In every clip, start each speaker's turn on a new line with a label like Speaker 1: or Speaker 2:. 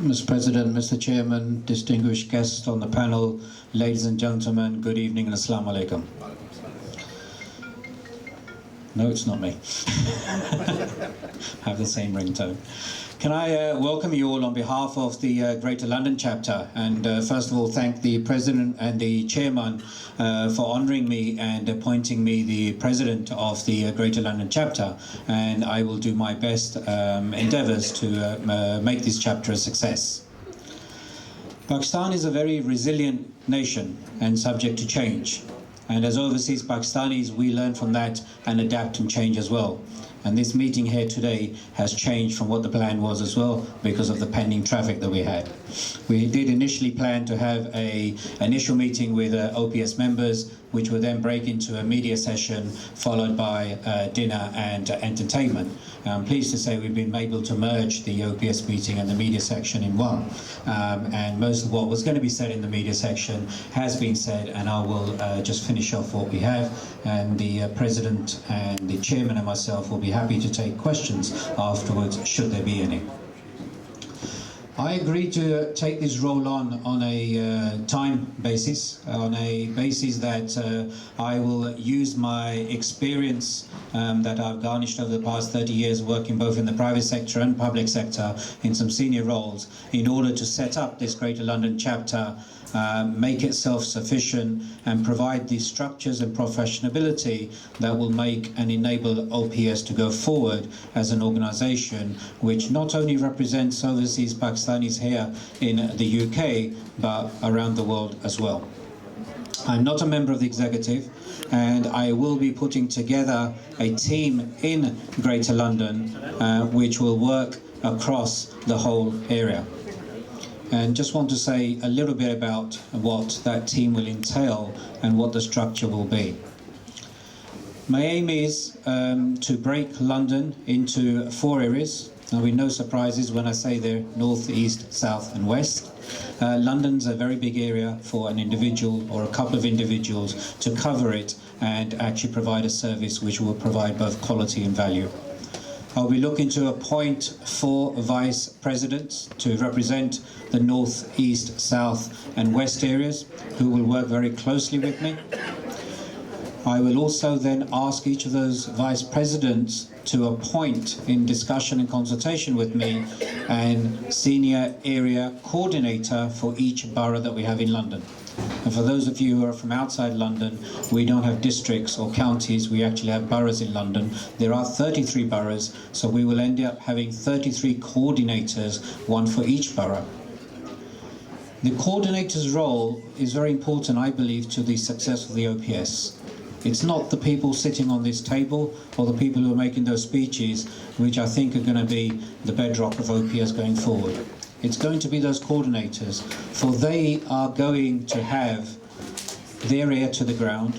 Speaker 1: Mr. President, Mr. Chairman, distinguished guests on the panel, ladies and gentlemen, good evening and Assalamu alaikum. No, it's not me. I have the same ringtone. Can I welcome you all on behalf of the Greater London chapter, and first of all thank the President and the Chairman for honouring me and appointing me the President of the Greater London chapter, and I will do my best endeavours to make this chapter a success. Pakistan is a very resilient nation and subject to change, and as overseas Pakistanis we learn from that and adapt and change as well. And this meeting here today has changed from what the plan was as well because of the pending traffic that we had. We did initially plan to have an initial meeting with OPS members, which would then break into a media session followed by dinner and entertainment. I'm pleased to say we've been able to merge the OPS meeting and the media section in one. And most of what was going to be said in the media section has been said, and I will just finish off what we have. And the President and the Chairman and myself will be happy to take questions afterwards, should there be any. I agreed to take this role on a time basis, on a basis that I will use my experience that I've garnished over the past 30 years working both in the private sector and public sector in some senior roles in order to set up this Greater London chapter, make it self-sufficient and provide the structures and professionability that will make and enable OPS to go forward as an organisation which not only represents overseas Pakistanis here in the UK but around the world as well. I'm not a member of the executive, and I will be putting together a team in Greater London which will work across the whole area. And just want to say a little bit about what that team will entail and what the structure will be. My aim is to break London into 4 areas. There'll be no surprises when I say they're north, east, south and west. London's a very big area for an individual or a couple of individuals to cover it and actually provide a service which will provide both quality and value. I'll be looking to appoint 4 vice presidents to represent the north, east, south and west areas who will work very closely with me. I will also then ask each of those vice presidents to appoint, in discussion and consultation with me, a senior area coordinator for each borough that we have in London. And for those of you who are from outside London, we don't have districts or counties, we actually have boroughs in London. There are 33 boroughs, so we will end up having 33 coordinators, 1 for each borough. The coordinator's role is very important, I believe, to the success of the OPS. It's not the people sitting on this table or the people who are making those speeches which I think are going to be the bedrock of OPS going forward. It's going to be those coordinators, for they are going to have their ear to the ground,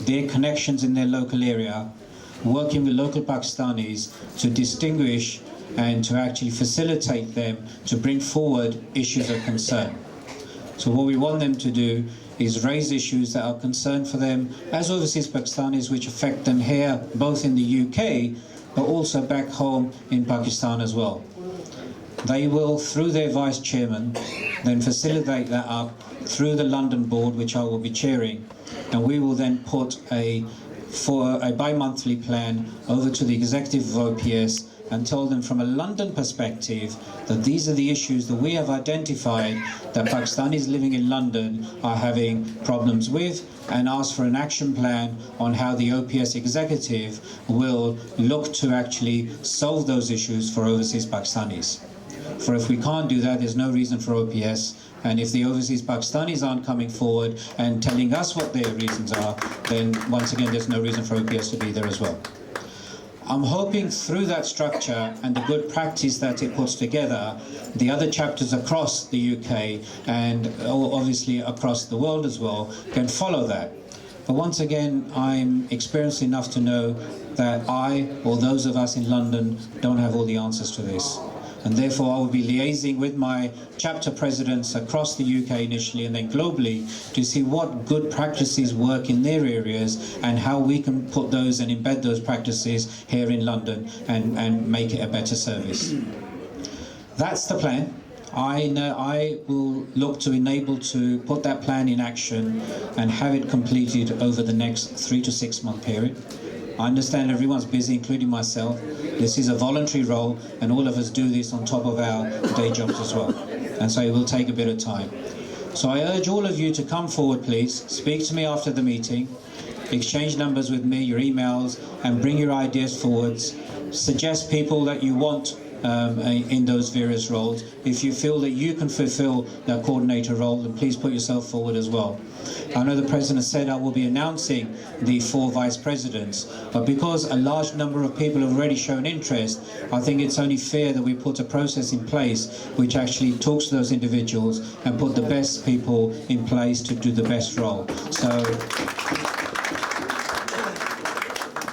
Speaker 1: their connections in their local area, working with local Pakistanis to distinguish and to actually facilitate them to bring forward issues of concern. So what we want them to do is raise issues that are concerned for them as overseas Pakistanis, which affect them here, both in the UK, but also back home in Pakistan as well. They will, through their vice chairman, then facilitate that up through the London board, which I will be chairing, and we will then put a bi-monthly plan over to the executive of OPS and tell them from a London perspective that these are the issues that we have identified that Pakistanis living in London are having problems with, and ask for an action plan on how the OPS executive will look to actually solve those issues for overseas Pakistanis. For if we can't do that, there's no reason for OPS, and if the overseas Pakistanis aren't coming forward and telling us what their reasons are, then once again there's no reason for OPS to be there as well. I'm hoping through that structure and the good practice that it puts together, the other chapters across the UK and obviously across the world as well can follow that. But once again, I'm experienced enough to know that I, or those of us in London, don't have all the answers to this. And therefore I will be liaising with my chapter presidents across the UK initially and then globally to see what good practices work in their areas and how we can put those and embed those practices here in London and make it a better service. That's the plan. I know I will look to enable to put that plan in action and have it completed over the next 3 to 6 month period. I understand everyone's busy, including myself. This is a voluntary role, and all of us do this on top of our day jobs as well. And so it will take a bit of time. So I urge all of you to come forward, please. Speak to me after the meeting. Exchange numbers with me, your emails, and bring your ideas forwards. Suggest people that you want in those various roles. If you feel that you can fulfill that coordinator role, then please put yourself forward as well. I know the President said I will be announcing the 4 vice presidents, but because a large number of people have already shown interest, I think it's only fair that we put a process in place which actually talks to those individuals and put the best people in place to do the best role. So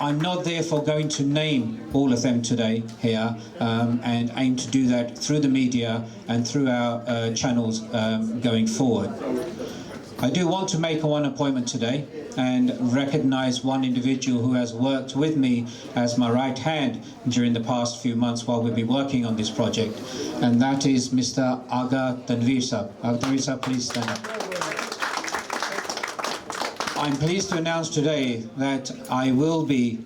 Speaker 1: I'm not therefore going to name all of them today here and aim to do that through the media and through our channels going forward. I do want to make one appointment today and recognise one individual who has worked with me as my right hand during the past few months while we've been working on this project, and that is Mr. Aga Tanveer Sahab. Aga Tanveer Sahab, please stand up. I'm pleased to announce today that I will be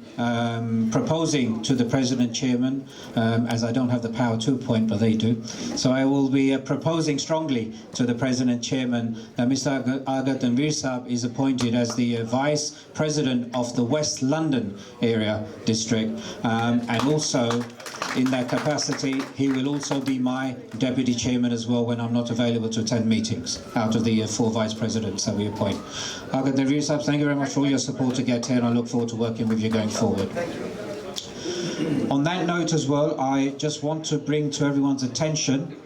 Speaker 1: proposing to the President Chairman, as I don't have the power to appoint, but they do. So I will be proposing strongly to the President Chairman that Mr. Aga Tanveer Sahab is appointed as the Vice President of the West London Area District, and also in that capacity he will also be my Deputy Chairman as well when I'm not available to attend meetings out of the 4 Vice Presidents that we appoint. Aga Tanveer Sahab, thank you very much for all your support to get here, and I look forward to working with you going forward. On that note as well, I just want to bring to everyone's attention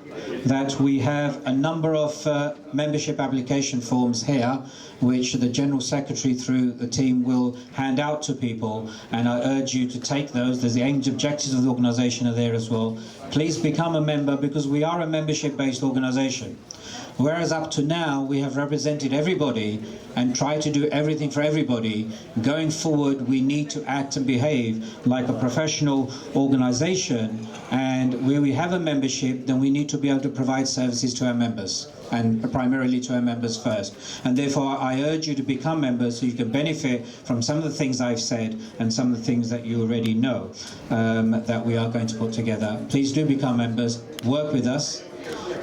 Speaker 1: that we have a number of membership application forms here which the General Secretary through the team will hand out to people, and I urge you to take those. There's the aims, objectives of the organisation are there as well. Please become a member, because we are a membership-based organisation. Whereas up to now we have represented everybody and tried to do everything for everybody, going forward we need to act and behave like a professional organisation, and where we have a membership then we need to be able to provide services to our members, and primarily to our members first. And therefore I urge you to become members so you can benefit from some of the things I've said and some of the things that you already know that we are going to put together. Please do become members, work with us.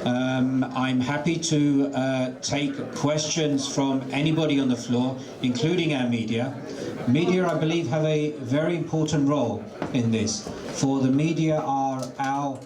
Speaker 1: I'm happy to take questions from anybody on the floor, including our media. Media, I believe, have a very important role in this, for the media are our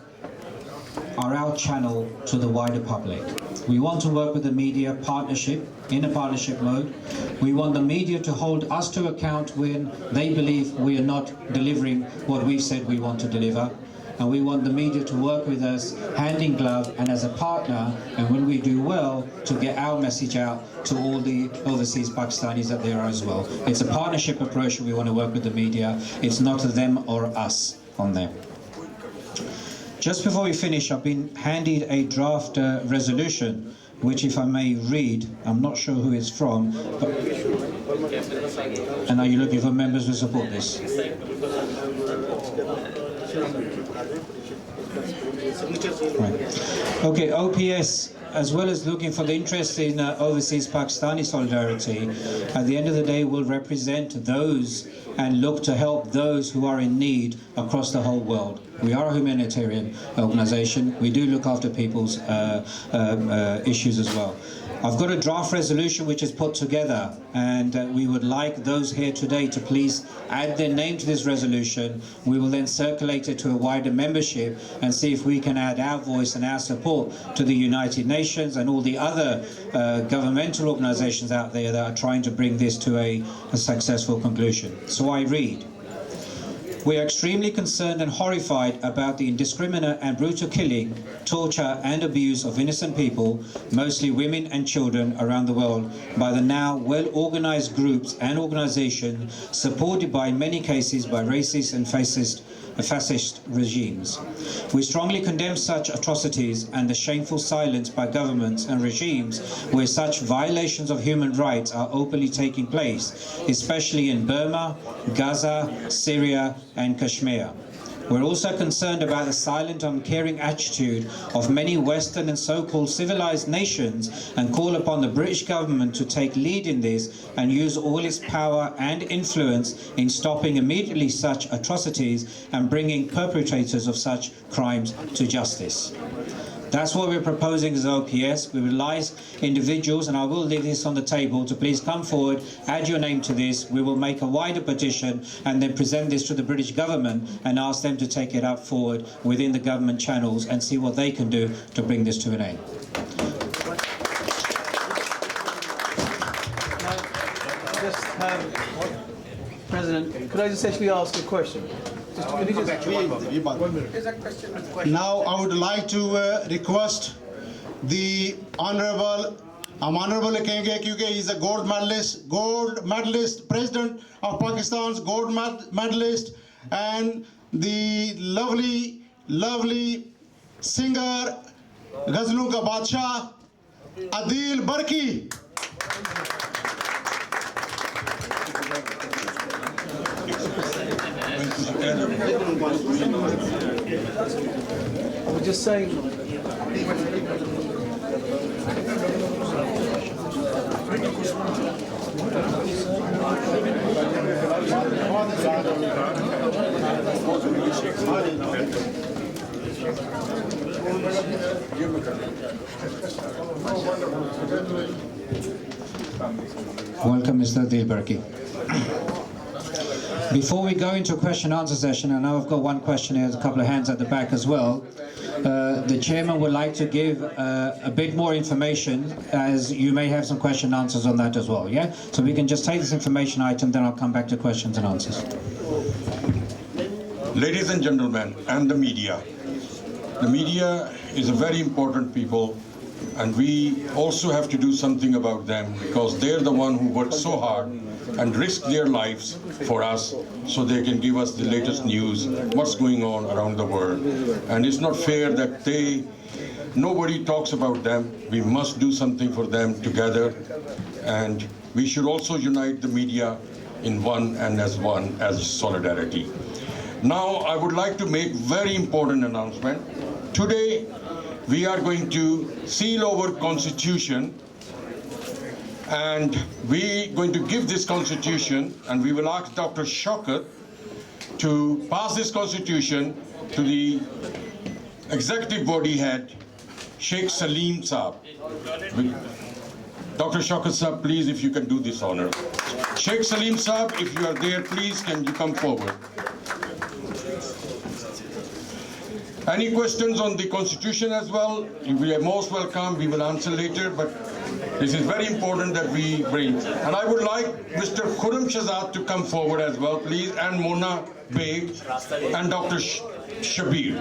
Speaker 1: channel to the wider public. We want to work with the media in a partnership mode. We want the media to hold us to account when they believe we are not delivering what we've said we want to deliver. And we want the media to work with us hand in glove and as a partner, and when we do well, to get our message out to all the overseas Pakistanis that there are as well. It's a partnership approach. We want to work with the media. It's not them or us on them. Just before we finish, I've been handed a draft resolution, which, if I may read, I'm not sure who it's from, but... And are you looking for members to support this? Right. Okay, OPS, as well as looking for the interest in overseas Pakistani solidarity, at the end of the day will represent those and look to help those who are in need across the whole world. We are a humanitarian organisation. We do look after people's issues as well. I've got a draft resolution which is put together, and we would like those here today to please add their name to this resolution. We will then circulate it to a wider membership and see if we can add our voice and our support to the United Nations and all the other governmental organisations out there that are trying to bring this to a successful conclusion. So I read: we are extremely concerned and horrified about the indiscriminate and brutal killing, torture and abuse of innocent people, mostly women and children around the world, by the now well-organized groups and organizations supported by, in many cases, by racist and fascist regimes. We strongly condemn such atrocities and the shameful silence by governments and regimes where such violations of human rights are openly taking place, especially in Burma, Gaza, Syria and Kashmir. We're also concerned about the silent, uncaring attitude of many Western and so-called civilized nations and call upon the British government to take lead in this and use all its power and influence in stopping immediately such atrocities and bringing perpetrators of such crimes to justice. That's what we're proposing as OPS. We would like individuals, and I will leave this on the table, to please come forward, add your name to this. We will make a wider petition and then present this to the British government and ask them to take it up forward within the government channels and see what they can do to bring this to an end.
Speaker 2: President, could I just actually ask a question?
Speaker 3: Now I would like to request the honorable, I'm honorable कहेंगे क्योंकि he is a gold medalist, president of Pakistan's gold medalist, and the lovely singer ग़ज़लों का बादशाह Adil Barki.
Speaker 2: I was just saying.
Speaker 1: Welcome, Mr. Adil Barki. Before we go into a question and answer session, I know I've got one question here, there's a couple of hands at the back as well. The chairman would like to give a bit more information, as you may have some question and answers on that as well, yeah? So we can just take this information item, then I'll come back to questions and answers.
Speaker 4: Ladies and gentlemen, and the media is a very important people, and we also have to do something about them because they're the one who worked so hard and risked their lives for us so they can give us the latest news, what's going on around the world. And it's not fair that nobody talks about them. We must do something for them together, and we should also unite the media in one as solidarity. Now I would like to make very important announcement. Today we are going to seal our constitution, and we're going to give this constitution, and we will ask Dr. Shaukat to pass this constitution to the executive body head, Sheikh Salim Saab. Dr. Shaukat Saab, please, if you can do this honor. Sheikh Salim Saab, if you are there, please, can you come forward? Any questions on the constitution as well? You are most welcome. We will answer later, but this is very important that we bring. And I would like Mr. Khurram Shahzad to come forward as well, please, and Mona Beg and Dr. Shabir.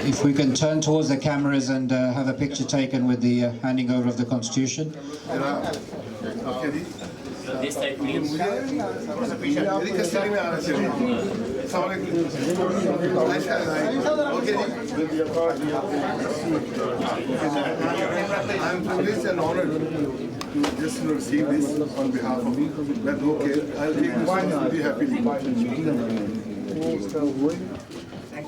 Speaker 1: If we can turn towards the cameras and have a picture taken with the handing over of the Constitution.
Speaker 5: This side, please.
Speaker 6: I'm privileged and honored to just receive this on behalf of me. But okay, I'll take this very happily. Thank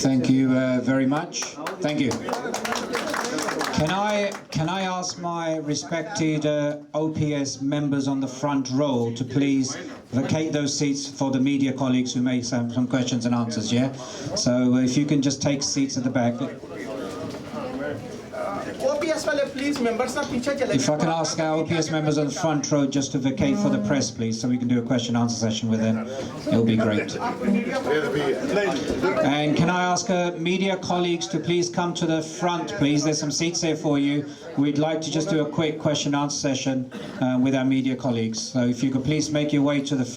Speaker 1: Thank you very much. Thank you. Can I ask my respected OPS members on the front row to please vacate those seats for the media colleagues who may have some questions and answers, yeah? So if you can just take seats at the back. If I can ask our OPS members on the front row just to vacate for the press, please, so we can do a question and answer session with them. It'll be great. And can I ask media colleagues to please come to the front, please? There's some seats here for you. We'd like to just do a quick question and answer session with our media colleagues. So if you could please make your way to the